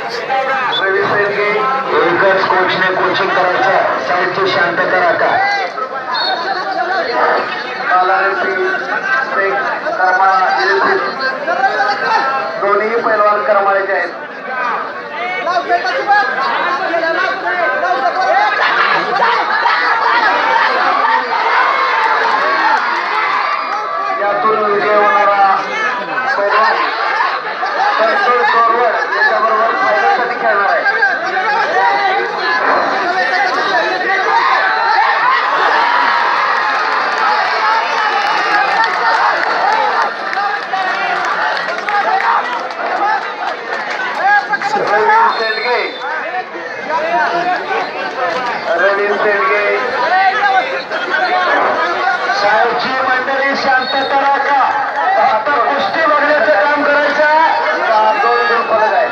रवी पेडगे एकच कोचने कोचिंग करायचं साहित्य शांतता राखा दोन्ही पैलवान करमाळ्याचे आहेत यातून विजय होणारा पैलवान कंट्रोल फॉरवर्ड याच्याबरोबर फायनलसाठी खेळणार आहे रवी शेंडगे साहेबची मंडळी शांतता राखा आता कुस्ती बघण्याचं काम करायचं दोन फलक आहे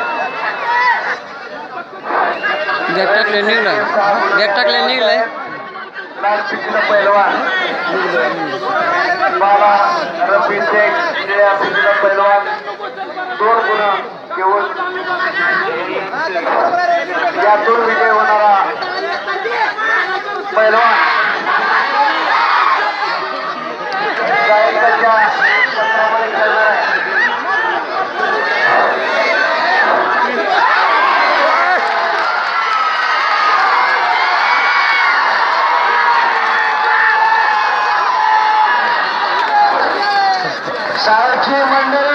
लाल पिठीचा पैलवान बाबा रफी शेख निळ्या पिठीचा पैलवान 2 गुण घेऊन यातून विजय होणारा पैलवान गायकाच्या पत्रामध्ये खेळणार आहे सारखी मंडळी